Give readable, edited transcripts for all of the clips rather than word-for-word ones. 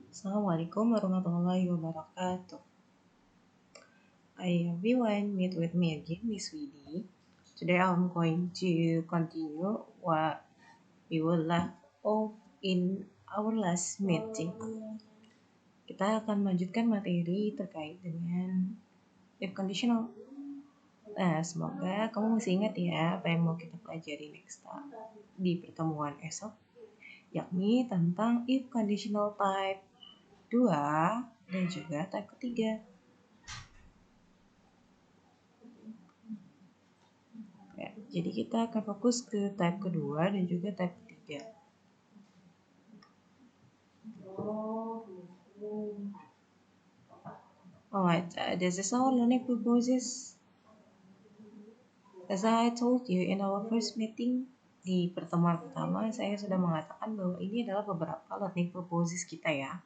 Assalamualaikum warahmatullahi wabarakatuh. Hi everyone, meet with me again, Miss Widi. Today I'm going to continue what we were left off in our last meeting. Kita akan melanjutkan materi terkait dengan if conditional. Nah, semoga kamu masih ingat ya apa yang mau kita pelajari next time di pertemuan esok, yakni tentang if conditional type 2 dan juga type ketiga. Ya, jadi kita akan fokus ke type kedua dan juga type ketiga. Alright, this is our learning purposes. As I told you in our first meeting, di pertemuan pertama saya sudah mengatakan bahwa ini adalah beberapa learning purposes kita ya.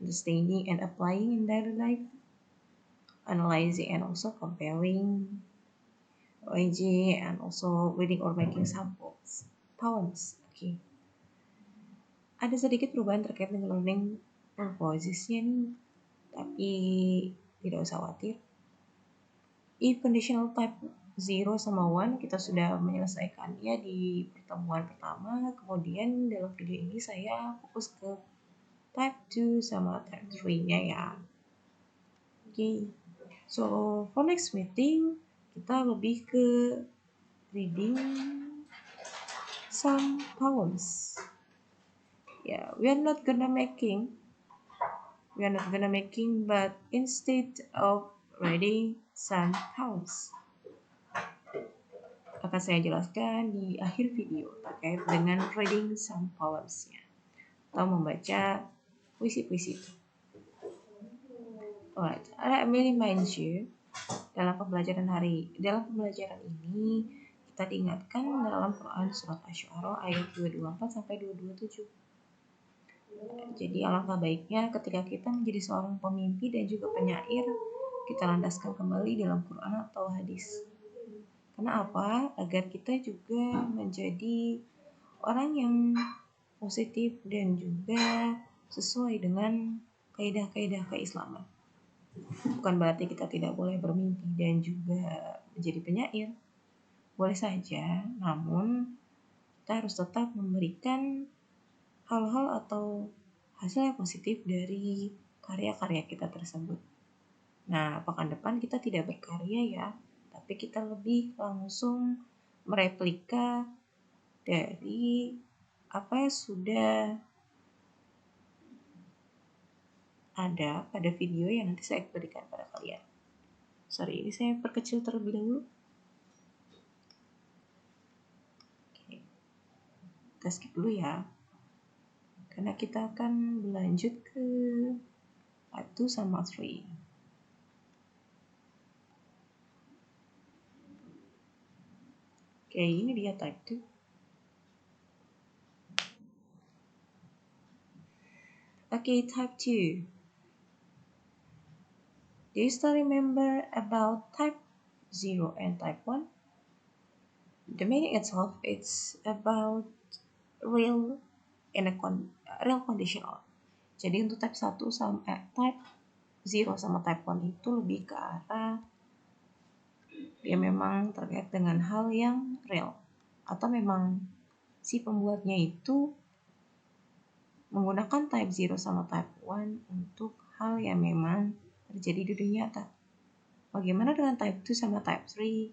Understanding and applying in daily life, analyzing and also comparing, arranging and also reading or making samples, poems. Okay. Ada sedikit perubahan terkait dengan learning purposesnya nih, tapi tidak usah khawatir. If conditional type 0 sama 1 kita sudah menyelesaikannya di pertemuan pertama. Kemudian dalam video ini saya fokus ke type 2 sama type 3-nya ya. Oke. So, for next meeting kita lebih ke reading some poems. Yeah, we are not gonna making, but instead of reading some poems, akan saya jelaskan di akhir video terkait dengan reading some poems-nya atau membaca puisi-puisi itu. Alright, let me remind you, dalam pembelajaran ini kita diingatkan dalam Quran surat Asy-Syu'ara ayat 224 sampai 227. Jadi alangkah baiknya ketika kita menjadi seorang pemimpi dan juga penyair, kita landaskan kembali dalam Quran atau hadis. Karena apa? Agar kita juga menjadi orang yang positif dan juga sesuai dengan kaidah-kaidah keislaman. Bukan berarti kita tidak boleh bermimpi dan juga menjadi penyair. Boleh saja, namun kita harus tetap memberikan hal-hal atau hasil yang positif dari karya-karya kita tersebut. Nah, pekan depan kita tidak berkarya ya, tapi kita lebih langsung mereplika dari apa yang sudah ada pada video yang nanti saya berikan pada kalian. Sorry, ini saya perkecil terlebih dahulu. Oke. Kita skip dulu ya. Karena kita akan berlanjut ke type 2 sama 3. Oke, ini dia type 2. Okay, type 2. Do you still remember about type 0 and type 1? The meaning itself is about real and real conditional. Jadi untuk type 1 sama type 0 sama type 1 itu lebih ke arah dia memang terkait dengan hal yang real, atau memang si pembuatnya itu menggunakan type 0 sama type 1 untuk hal yang memang terjadi di dunia nyata. Bagaimana dengan type 2 sama type 3?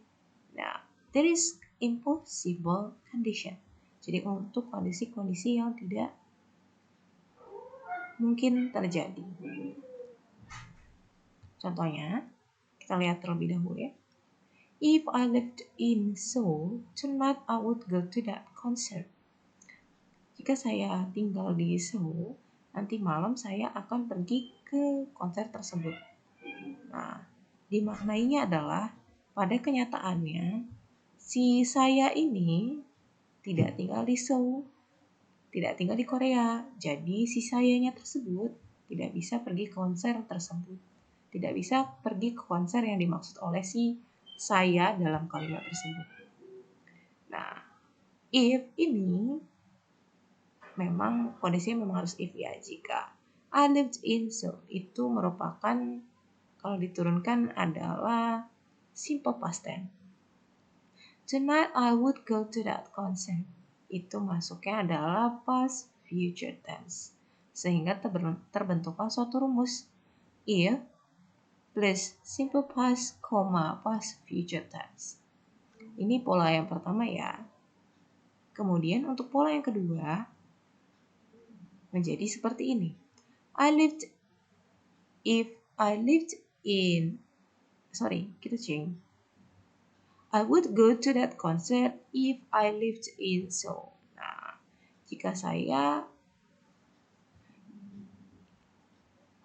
Nah, there is impossible condition. Jadi untuk kondisi-kondisi yang tidak mungkin terjadi. Contohnya, kita lihat terlebih dahulu ya. If I lived in Seoul, tonight I would go to that concert. Jika saya tinggal di Seoul, nanti malam saya akan pergi ke konser tersebut. Nah, dimaknainya adalah pada kenyataannya si saya ini tidak tinggal di Seoul, tidak tinggal di Korea. Jadi si sayanya tersebut tidak bisa pergi ke konser tersebut. Tidak bisa pergi ke konser yang dimaksud oleh si saya dalam kalimat tersebut. Nah, if ini memang kondisinya memang harus if ya, jika I lived in so itu merupakan kalau diturunkan adalah simple past tense. Tonight I would go to that concert. Itu masuknya adalah past future tense. Sehingga terbentuklah suatu rumus. If plus simple past, past future tense. Ini pola yang pertama ya. Kemudian untuk pola yang kedua menjadi seperti ini. Kita change. I would go to that concert if I lived in Seoul. Nah, jika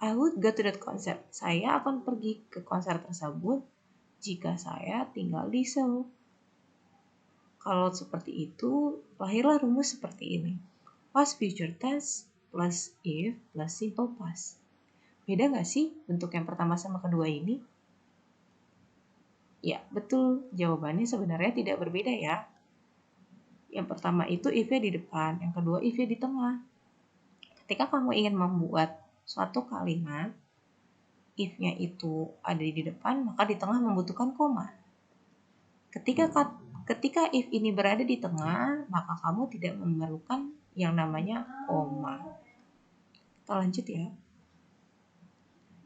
I would go to that concert. Saya akan pergi ke konser tersebut jika saya tinggal di Seoul. Kalau seperti itu, lahirlah rumus seperti ini. Past future tense plus if plus simple past. Beda nggak sih bentuk yang pertama sama kedua ini? Ya, betul. Jawabannya sebenarnya tidak berbeda ya. Yang pertama itu if-nya di depan, yang kedua if-nya di tengah. Ketika kamu ingin membuat suatu kalimat, if-nya itu ada di depan, maka di tengah membutuhkan koma. Ketika if ini berada di tengah, maka kamu tidak memerlukan yang namanya koma. Kita lanjut ya.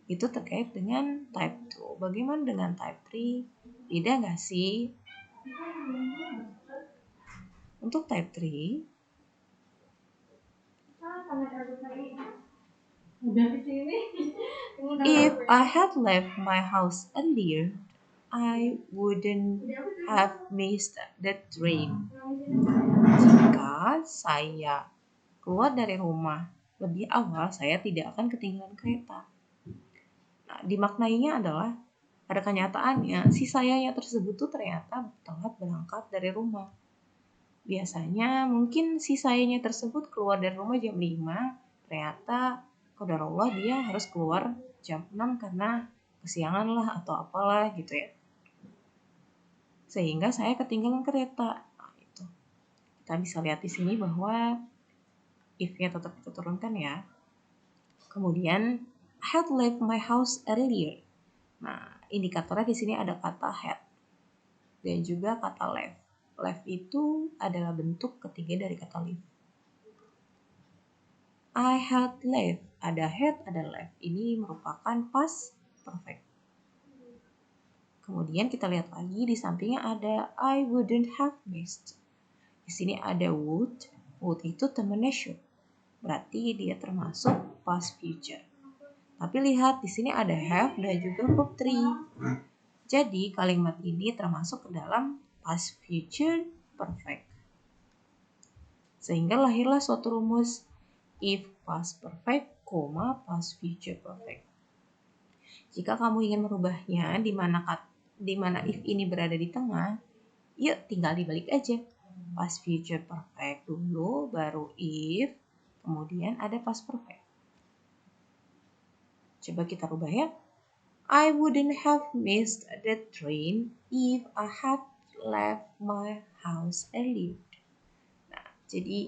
Itu terkait dengan type 2. Bagaimana dengan type 3? Beda nggak sih? Untuk type 3, if I had left my house earlier, I wouldn't have missed the train. Jika saya keluar dari rumah lebih awal, saya tidak akan ketinggalan kereta. Nah, dimaknainya adalah pada kenyataannya si sayanya tersebut tuh ternyata telat berangkat dari rumah. Biasanya mungkin si sayanya tersebut keluar dari rumah jam 5, ternyata qadarullah dia harus keluar jam 6 karena kesiangan lah atau apalah gitu ya. Sehingga saya ketinggalan kereta. Nah, itu. Kita bisa lihat di sini bahwa if-nya tetap kita turunkan ya. Kemudian I had left my house earlier. Nah, indikatornya di sini ada kata had dan juga kata left. Left itu adalah bentuk ketiga dari kata live. I had left, ada had, ada left. Ini merupakan past perfect. Kemudian kita lihat lagi di sampingnya ada I wouldn't have missed. Di sini ada would. Would itu temennya should. Berarti dia termasuk past future. Tapi lihat di sini ada have dan juga verb 3. Jadi kalimat ini termasuk ke dalam past future perfect. Sehingga lahirlah suatu rumus if past perfect, past future perfect. Jika kamu ingin merubahnya di mana if ini berada di tengah, yuk tinggal dibalik aja. Past future perfect dulu, baru if, kemudian ada past perfect. Coba kita rubah ya. I wouldn't have missed the train if I had left my house early. Nah, jadi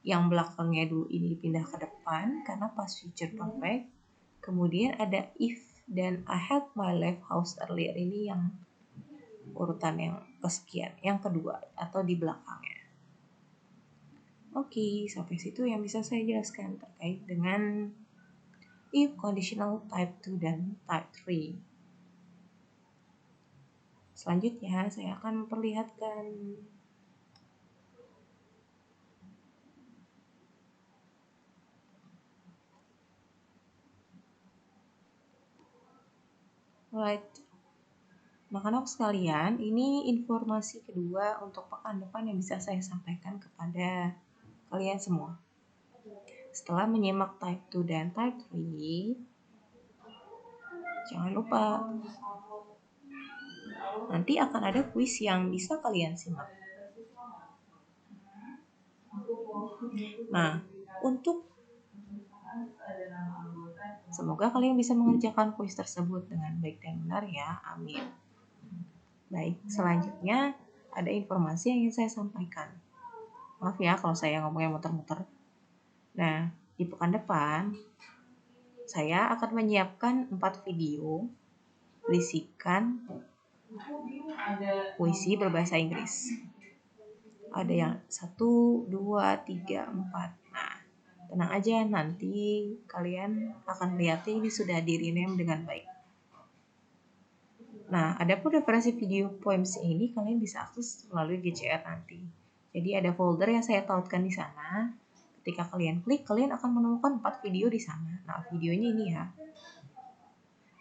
yang belakangnya dulu ini dipindah ke depan karena past future perfect. Kemudian ada if dan I had my left house earlier ini yang urutan yang kesekian, yang kedua atau di belakangnya. Oke, sampai situ yang bisa saya jelaskan terkait dengan if conditional type 2 dan type 3. Selanjutnya saya akan memperlihatkan right. Anak-anak sekalian, ini informasi kedua untuk pekan depan yang bisa saya sampaikan kepada kalian semua. Setelah menyimak type 2 dan type 3, jangan lupa nanti akan ada kuis yang bisa kalian simak. Nah, semoga kalian bisa mengerjakan kuis tersebut dengan baik dan benar ya. Amin. Baik, selanjutnya ada informasi yang ingin saya sampaikan. Maaf ya kalau saya ngomongnya muter-muter. Nah, di pekan depan Saya akan menyiapkan 4 video berisikan puisi berbahasa Inggris. Ada yang 1, 2, 3, 4. Nah, tenang aja, nanti kalian akan lihat ini sudah di-rename dengan baik. Nah, adapun referensi video poems ini kalian bisa akses melalui GCR nanti. Jadi ada folder yang saya tautkan di sana. Ketika kalian klik, kalian akan menemukan 4 video di sana. Nah, videonya ini ya.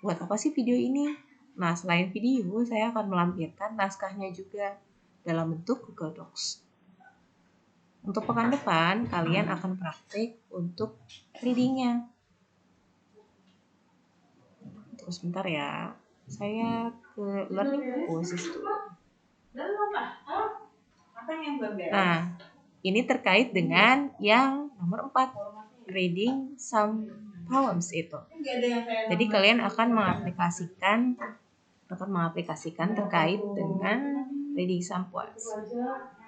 Buat apa sih video ini? Nah, selain video, saya akan melampirkan naskahnya juga dalam bentuk Google Docs. Untuk pekan depan, kalian akan praktik untuk readingnya. Tunggu sebentar ya. Saya ke learning poesis dulu. Nah, ini terkait dengan yang nomor 4, reading some poems itu. Jadi kalian akan mengaplikasikan terkait dengan reading some poems.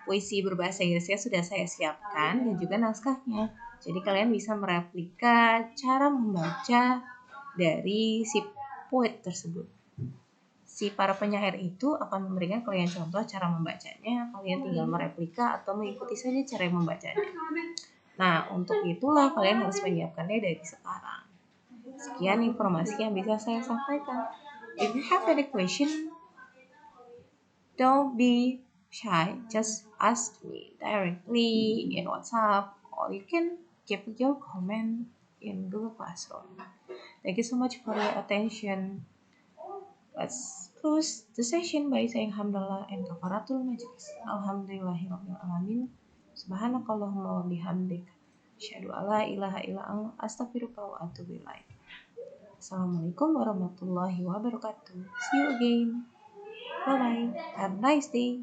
Puisi berbahasa Inggrisnya sudah saya siapkan dan juga naskahnya. Jadi kalian bisa mereplika cara membaca dari si poet tersebut. Si para penyair itu akan memberikan kalian contoh cara membacanya, kalian tinggal mereplika atau mengikuti saja cara membacanya. Nah, untuk itulah kalian harus menyiapkannya dari sekarang. Sekian informasi yang bisa saya sampaikan. If you have any question, don't be shy, just ask me directly in WhatsApp, or you can give your comment in Google Classroom. Thank you so much for your attention. Let's close the session by saying Alhamdulillah and Kafaratul Majlis. Alhamdulillahirabbil alamin. Subhanakallahumma wa bihamdik. Asyhadu alla ilaha illa anta astaghfiruka wa atubu ilaik. Assalamualaikum warahmatullahi wabarakatuh. See you again. Bye bye. Have a nice day.